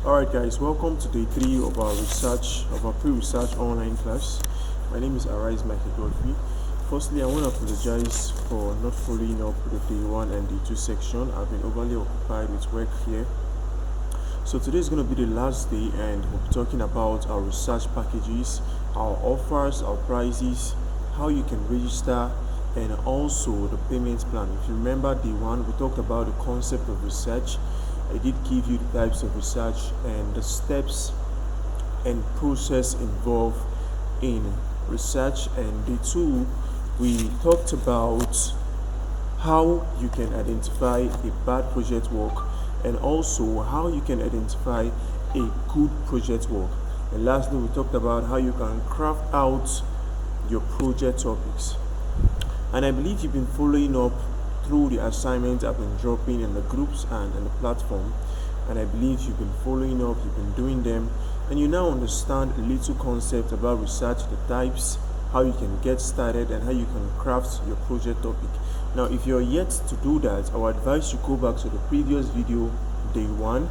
Alright guys, welcome to day 3 of our pre-research online class. My name is Arise Michael Godfrey. Firstly, I want to apologize for not following up with the day 1 and day 2 section. I've been overly occupied with work here. So today is going to be the last day and we'll be talking about our research packages, our offers, our prices, how you can register, and also the payment plan. If you remember day 1, we talked about the concept of research. I did give you the types of research and the steps and process involved in research, and day 2 we talked about how you can identify a bad project work and also how you can identify a good project work, and lastly we talked about how you can craft out your project topics. And I believe you've been following up through the assignments I've been dropping in the groups and in the platform, and I believe you've been following up, you've been doing them, and you now understand a little concept about research, the types, how you can get started, and how you can craft your project topic. Now if you're yet to do that, I would advise you go back to the previous video, day 1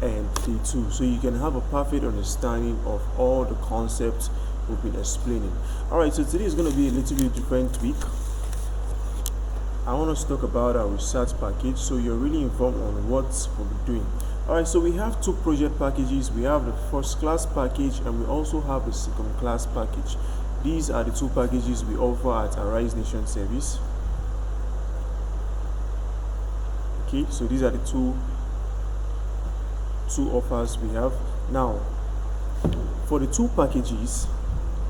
and day 2, so you can have a perfect understanding of all the concepts we've been explaining. Alright, so today is going to be a little bit different week. I want us to talk about our research package so you're really informed on what we'll be doing. Alright, so we have 2 project packages. We have the first class package and we also have the second class package. These are the 2 packages we offer at Arise Nation Service. Okay, so these are the two offers we have. Now, for the 2 packages,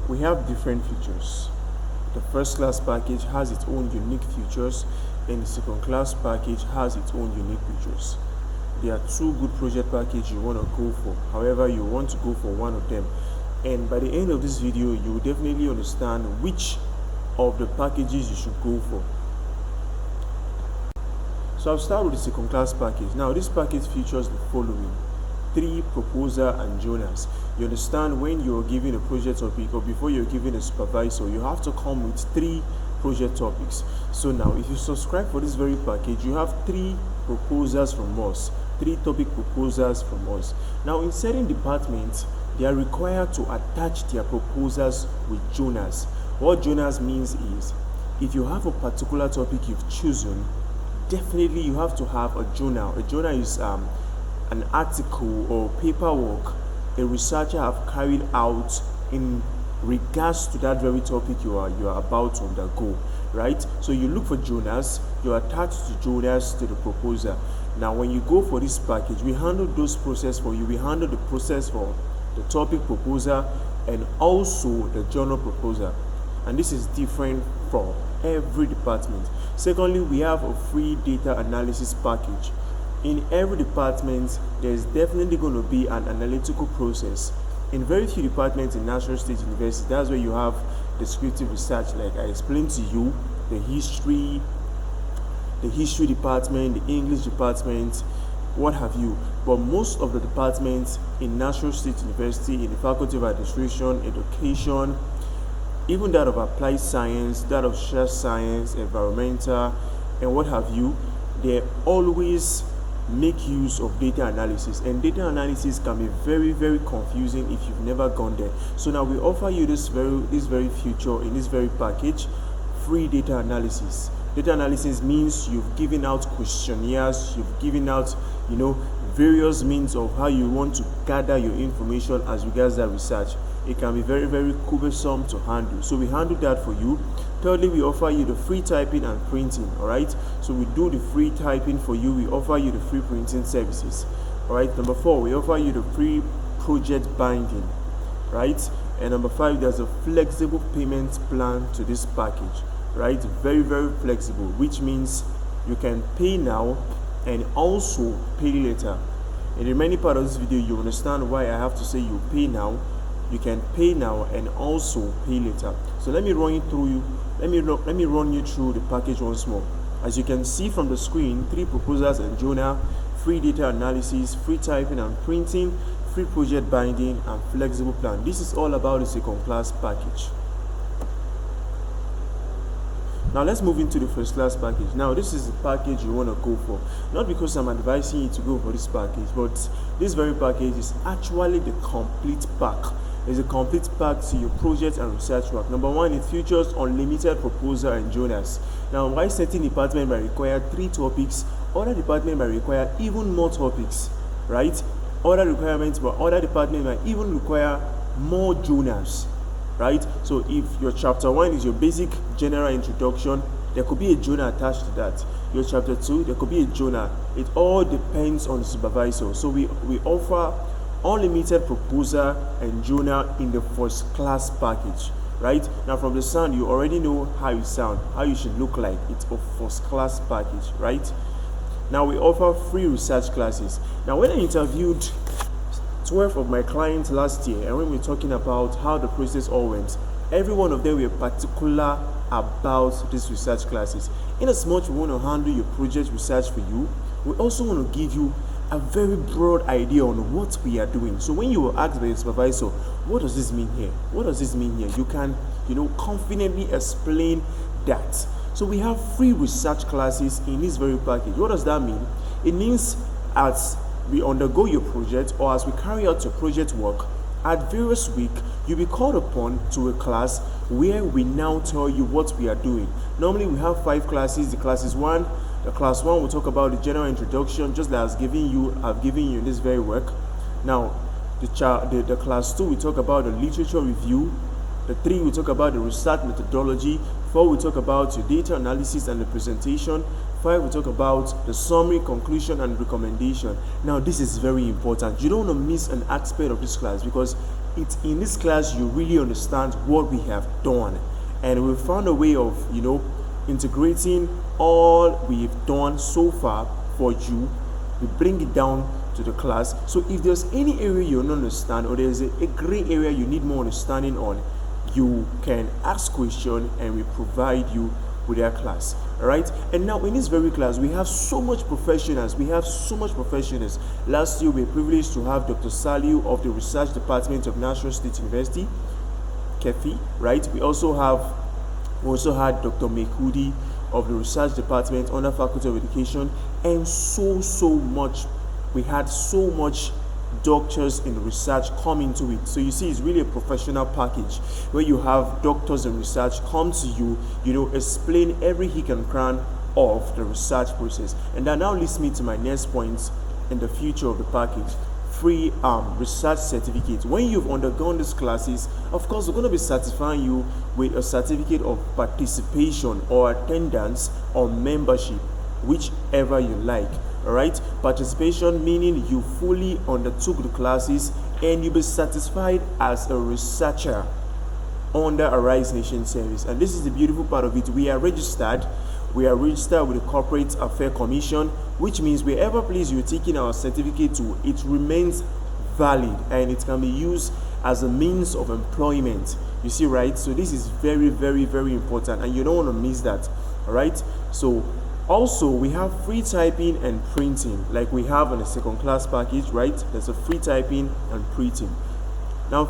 we have different features. The first class package has its own unique features and the second class package has its own unique features. There are 2 good project packages you want to go for. However, you want to go for one of them, and by the end of this video you will definitely understand which of the packages you should go for. So I'll start with the second class package. Now this package features the following: 3 proposer and journals. You understand, when you're given a project topic or before you're given a supervisor, you have to come with 3 project topics. So now if you subscribe for this very package, you have 3 proposals from us, 3 topic proposals from us. Now in certain departments, they are required to attach their proposals with journals. What journals means is, if you have a particular topic you've chosen, definitely you have to have a journal. A journal is an article or paperwork a researcher have carried out in regards to that very topic you are about to undergo, right? So you look for journals, you attach the journals to the proposal. Now when you go for this package, we handle those process for you. We handle the process for the topic proposal and also the journal proposal, and this is different from every department. Secondly, we have a free data analysis package. In every department, there's definitely going to be an analytical process. In very few departments in National State University, that's where you have descriptive research, like I explained to you, the history department, the English department, what have you. But most of the departments in National State University, in the Faculty of Administration, Education, even that of Applied Science, that of Social Science, Environmental, and what have you, they always make use of data analysis, and data analysis can be very, very confusing if you've never gone there. So now we offer you this very feature in this very package: free data analysis. Data analysis means you've given out questionnaires, you've given out various means of how you want to gather your information as regards that research. It can be very, very cumbersome to handle, so we handle that for you. Thirdly, we offer you the free typing and printing. Alright, so we do the free typing for you, we offer you the free printing services. Alright, number 4, we offer you the free project binding. Right, and number 5, there's a flexible payment plan to this package. Right, very, very flexible, which means you can pay now and also pay later. In the remaining part of this video, you understand why I have to say you pay now. You can pay now and also pay later. So let me run you through the package once more. As you can see from the screen, 3 proposals and journal, free data analysis, free typing and printing, free project binding, and flexible plan. This is all about the second class package. Now let's move into the first class package. Now this is the package you want to go for. Not because I'm advising you to go for this package, but this very package is actually the complete pack. It's a complete pack to your project and research work. Number one, it features unlimited proposal and journals. Now, while certain department might require 3 topics, other department might require even more topics, right? Other requirements, but other department might even require more journals, right? So if your chapter 1 is your basic general introduction, there could be a journal attached to that. Your chapter 2, there could be a journal. It all depends on the supervisor. So we offer unlimited proposal and journal in the first class package, right? Now from the sound, you already know how you sound, how you should look like. It's a first class package, right? Now we offer free research classes. Now when I interviewed 12 of my clients last year, and when we were talking about how the process all went, every one of them were particular about these research classes. In as much we want to handle your project research for you, we also want to give you a very broad idea on what we are doing. So when you were asked by your supervisor, what does this mean here? What does this mean here? You can, confidently explain that. So we have free research classes in this very package. What does that mean? It means as we undergo your project or as we carry out your project work, at various weeks, you'll be called upon to a class where we now tell you what we are doing. Normally we have 5 classes. The class 1 will talk about the general introduction, just like I've given you in this very work. Now the class 2 we talk about the literature review. The 3 we talk about the research methodology. 4 we talk about your data analysis and the presentation. 5 we talk about the summary, conclusion and recommendation. Now this is very important. You don't want to miss an aspect of this class, because it's in this class you really understand what we have done, and we found a way of integrating all we've done so far for you. We bring it down to the class. So if there's any area you don't understand, or there's a gray area you need more understanding on, you can ask question and we provide you with their class. All right. And now in this very class we have so much professionals. Last year we were privileged to have Dr. Saliu of the research department of National State University, KEFI, right? We also had Dr. Mekudi of the research department under Faculty of Education, and so much. We had so much doctors in research come into it. So you see, it's really a professional package where you have doctors in research come to you, explain every hick and cran of the research process. And that now leads me to my next point in the future of the package: free research certificate. When you've undergone these classes, of course we're going to be certifying you with a certificate of participation or attendance or membership, whichever you like. All right, participation meaning you fully undertook the classes and you'll be certified as a researcher under Arise Nation Service. And this is the beautiful part of it: we are registered with the Corporate Affairs Commission, which means wherever place you're taking our certificate to, it remains valid and it can be used as a means of employment. You see, right? So this is very, very, very important, and you don't want to miss that. All right. So also we have free typing and printing, like we have on the second class package, right? There's a free typing and printing. Now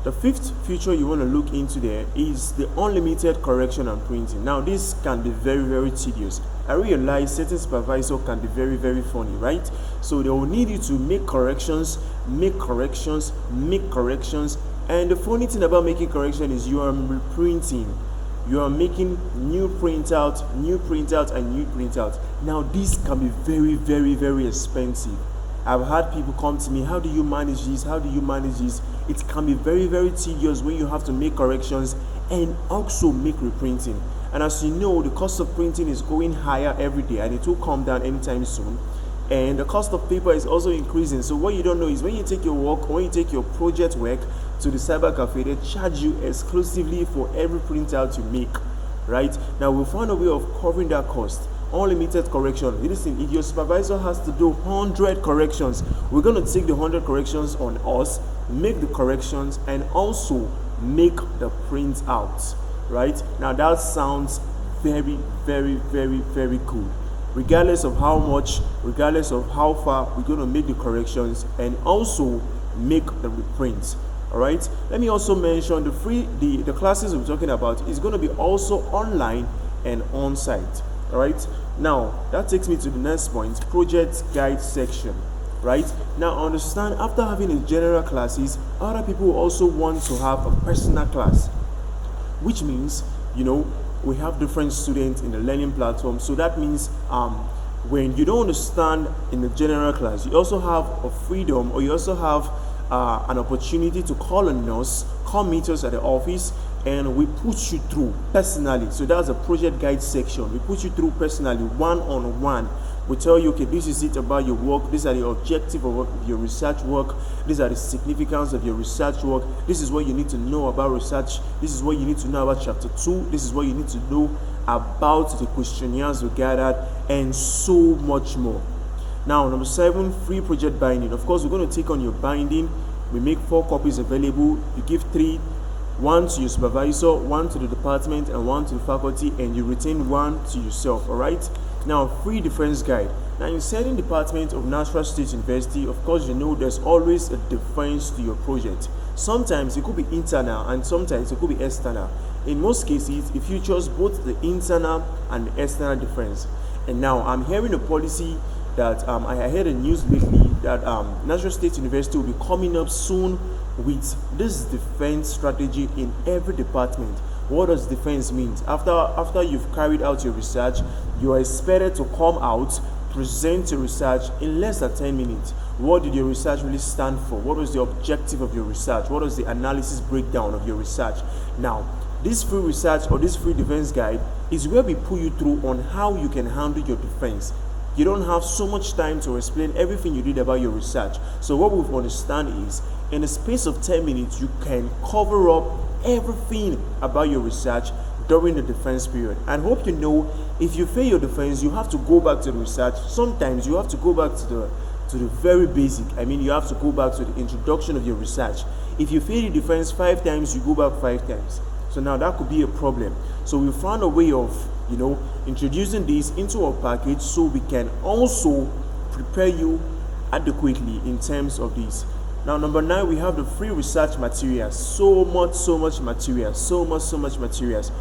the fifth feature you want to look into there is the unlimited correction and printing. Now this can be very, very tedious. I realize certain supervisors can be very, very funny, right? So they will need you to make corrections, and the funny thing about making correction is you are reprinting. You are making new printout. Now this can be very, very, very expensive. I've had people come to me, how do you manage this? It can be very, very tedious when you have to make corrections and also make reprinting. And as you know, the cost of printing is going higher every day, and it will come down anytime soon. And the cost of paper is also increasing. So what you don't know is when you take your project work to the cyber cafe, they charge you exclusively for every printout you make. Right? Now we'll find a way of covering that cost. Unlimited correction. Listen, if your supervisor has to do 100 corrections, we're going to take the 100 corrections on us, make the corrections, and also make the print out. Right? Now that sounds very, very, very, very cool. Regardless of how much, regardless of how far, we're going to make the corrections and also make the reprints. All right. Let me also mention the classes we're talking about is going to be also online and on-site. All right, now that takes me to the next point, project guide section. Right now, understand, after having a general classes, other people also want to have a personal class, which means, we have different students in the learning platform. So that means when you don't understand in the general class, you also have a freedom, or you also have an opportunity to call on us, meet us at the office, and we put you through personally. So that's a project guide section. We put you through personally, one-on-one. We tell you, okay, this is it about your work. These are the objective of your research work. These are the significance of your research work. This is what you need to know about research. This is what you need to know about chapter 2. This is what you need to know about the questionnaires we gathered, and so much more. Now, number 7, free project binding. Of course, we're going to take on your binding. We make 4 copies available. You give 3, 1 to your supervisor, 1 to the department, and 1 to the faculty, and you retain 1 to yourself. All right. Now, free defense guide. Now, in certain departments of Nasarawa State University, of course, there's always a defense to your project. Sometimes it could be internal, and sometimes it could be external. In most cases, it features both the internal and the external defense. And now, I'm hearing a policy that I heard in news lately that Nasarawa State University will be coming up soon with this defense strategy in every department. What does defense mean? After you've carried out your research, you are expected to come out, present your research in less than 10 minutes. What did your research really stand for? What was the objective of your research? What was the analysis breakdown of your research? Now, this free research, or this free defense guide, is where we put you through on how you can handle your defense. You don't have so much time to explain everything you did about your research. So what we understand is, in a space of 10 minutes, you can cover up everything about your research during the defense period. And hope you know, if you fail your defense, you have to go back to the research. Sometimes you have to go back to the very basic. You have to go back to the introduction of your research. If you fail the defense 5 times, you go back 5 times. So now that could be a problem. So we found a way of introducing this into our package, so we can also prepare you adequately in terms of this. Now, number 9, we have the free research materials. So much materials.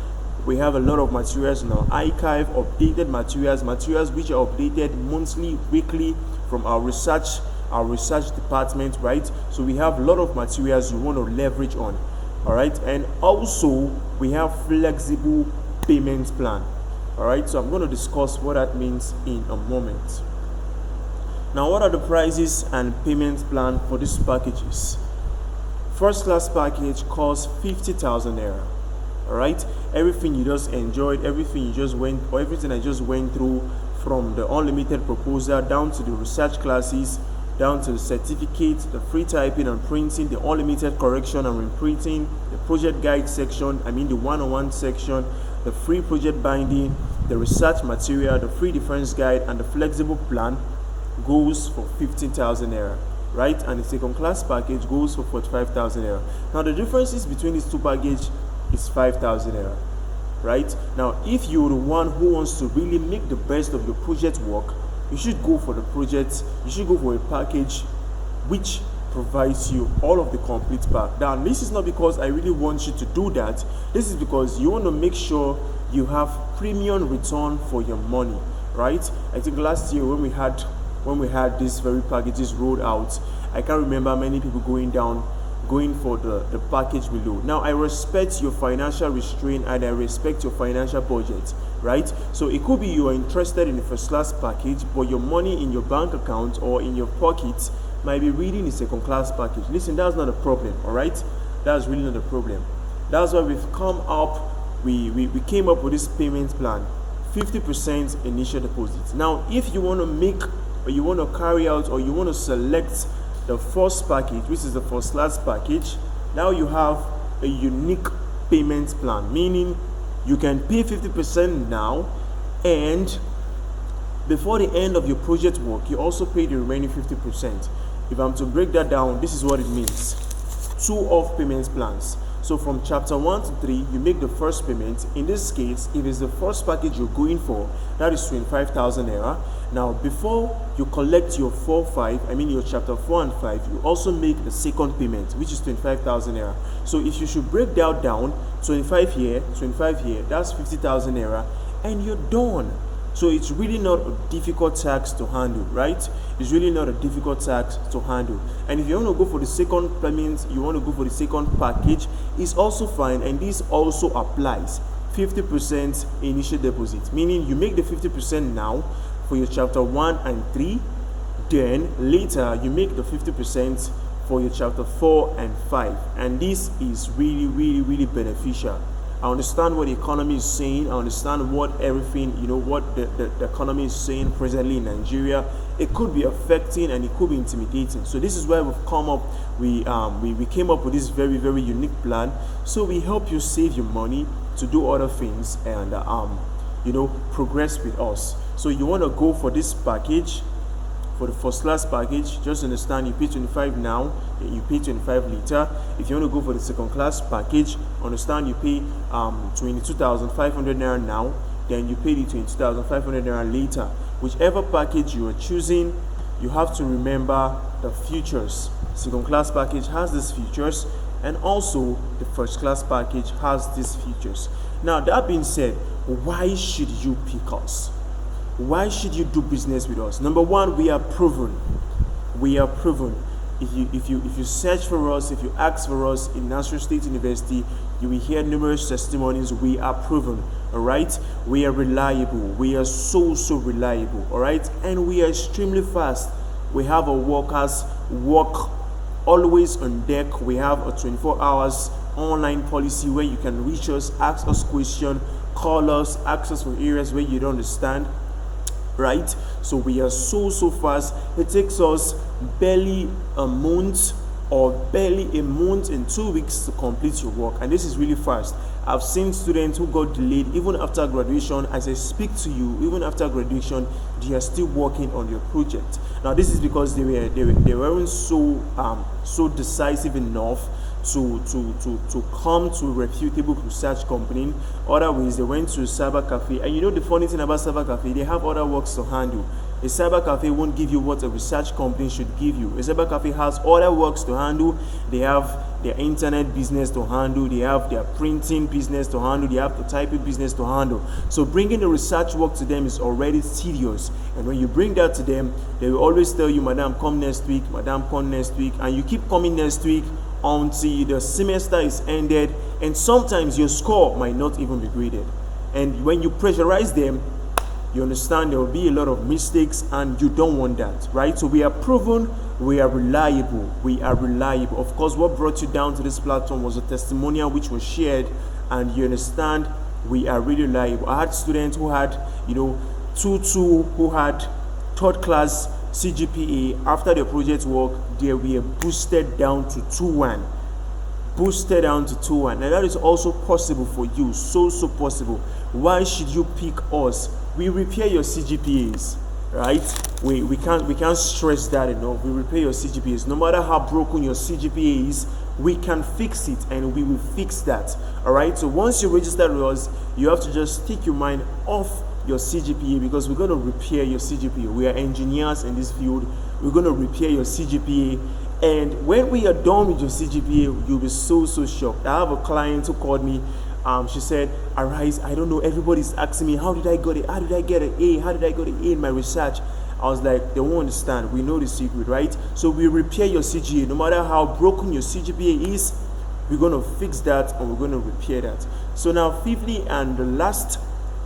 We have a lot of materials in our archive, updated materials which are updated monthly, weekly from our research department, right? So we have a lot of materials you want to leverage on. All right, and also we have flexible payment plan. All right, so I'm going to discuss what that means in a moment. Now, what are the prices and payment plan for these packages? First class package costs 50,000 naira. All right, everything you just enjoyed, everything I just went through, from the unlimited proposal down to the research classes, down to the certificate, the free typing and printing, the unlimited correction and reprinting, the project guide section, the one-on-one section, the free project binding, the research material, the free defense guide, and the flexible plan goes for 15,000 naira, right? And the second class package goes for 45,000 naira. Now, the differences between these two packages is 5,000 naira, right? Now, if you're the one who wants to really make the best of your project work, you should go for a package which provides you all of the complete pack. Now, this is not because I really want you to do that. This is because you want to make sure you have premium return for your money, right? I think last year when we had these very packages rolled out, I can't remember many people going for the package below. Now, I respect your financial restraint and I respect your financial budget, right? So it could be you are interested in the first class package, but your money in your bank account or in your pocket might be reading the second class package. Listen, that's not a problem, all right? That's really not a problem. That's why we've come up, we came up with this payment plan, 50% initial deposit. Now, if you want to make, or you want to carry out, or you want to select the first package, which is the first class package, now you have a unique payment plan, meaning you can pay 50% now, and before the end of your project work, you also pay the remaining 50%. If I'm to break that down, this is what it means. 2 off payment plans. So from chapter 1 to 3, you make the first payment. In this case, if it's the first package you're going for, that is 25,000 naira. Now, before you collect your your chapter 4 and 5, you also make the second payment, which is 25,000 naira. So if you should break that down, 25 here, that's 50,000 naira. and you're done. So it's really not a difficult task to handle, right? It's really not a difficult task to handle. And if you want to go for the second payment, you want to go for the second package, it's also fine. And this also applies 50% initial deposit, meaning you make the 50% now for your chapter 1 and 3, then later you make the 50% for your chapter 4 and 5. And this is really beneficial. I understand what the economy is saying. I understand what everything, what the economy is saying presently in Nigeria. It could be affecting and it could be intimidating. So this is where we've come up. We came up with this very unique plan. So we help you save your money to do other things and progress with us. So you want to go for this package. For the first class package, just understand you pay 25 now, then you pay 25 later. If you want to go for the second class package, understand you pay 22,500 naira now, then you pay the 22,500 naira later. Whichever package you are choosing, you have to remember the features. Second class package has these features, and also the first class package has these features. Now that being said, why should you pick us? Why should you do business with us? Number one, we are proven. We are proven. If you search for us, if you ask for us in Nasarawa State University, you will hear numerous testimonies. We are proven. All right. We are reliable. We are so reliable. All right. And we are extremely fast. We have our workers work always on deck. We have a 24 hours online policy where you can reach us, ask us questions, call us, ask us for areas where you don't understand. Right, so we are so fast. It takes us barely a month and 2 weeks to complete your work, and this is really fast. I've seen students who got delayed even after graduation. As I speak to you, even after graduation, they are still working on their project. Now this is because they weren't so decisive enough to come to a reputable research company. Other ways, they went to a cyber cafe. And the funny thing about cyber cafe, they have other works to handle. A cyber cafe won't give you what a research company should give you. A cyber cafe has other works to handle. They have their internet business to handle. They have their printing business to handle. They have the typing business to handle. So bringing the research work to them is already tedious. And when you bring that to them, they will always tell you, Madam, come next week. Madam, come next week. And you keep coming next week until the semester is ended, and sometimes your score might not even be graded. And when you pressurize them, you understand there will be a lot of mistakes, and you don't want that, right? So we are proven, we are reliable. Of course, what brought you down to this platform was a testimonial which was shared, and you understand we are really reliable. I had students who had 2.2, who had third class CGPA. After the project work, they were boosted down to 2.1. And that is also possible for you. So possible. Why should you pick us? We repair your CGPAs, right? We can't stress that enough. We repair your CGPAs. No matter how broken your CGPA is, we can fix it, and we will fix that. All right. So once you register with us, you have to just take your mind off your CGPA, because we're going to repair your CGPA. We are engineers in this field. We're going to repair your CGPA, and when we are done with your CGPA, you'll be so shocked. I have a client who called me. She said, Arise, I don't know, everybody's asking me, how did I get an A? How did I get an A in my research? I was like, they won't understand. We know the secret, right? So we repair your CGPA. No matter how broken your CGPA is, we're going to fix that, and we're going to repair that. So now, fifthly and the last,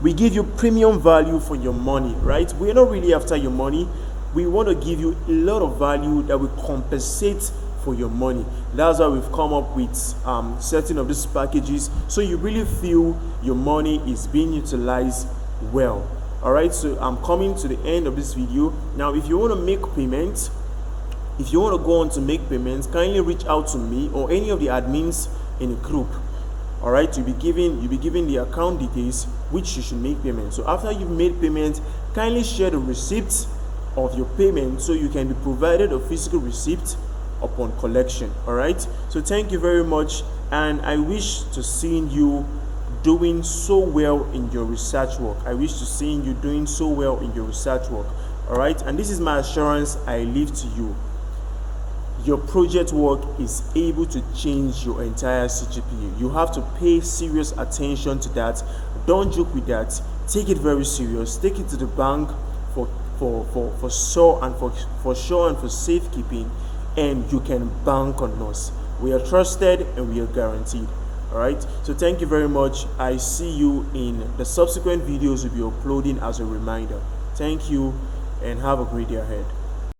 we give you premium value for your money, right? We're not really after your money. We want to give you a lot of value that will compensate for your money. That's why we've come up with certain of these packages, so you really feel your money is being utilized well. All right, so I'm coming to the end of this video. Now, if you want to make payments, if you want to go on to make payments, kindly reach out to me or any of the admins in a group. All right, you'll be given the account details which you should make payment. So after you've made payment, kindly share the receipts of your payment so you can be provided a physical receipt upon collection. All right, so thank you very much, and I wish to see you doing so well in your research work. I wish to see you doing so well in your research work. All right, and this is my assurance I leave to you. Your project work is able to change your entire CGPA. You have to pay serious attention to that. Don't joke with that. take it very serious. Take it to the bank for sure and for safekeeping, and you can bank on us. We are trusted and we are guaranteed. All right, so thank you very much. I see you in the subsequent videos we'll be uploading as a reminder. Thank you and have a great day ahead.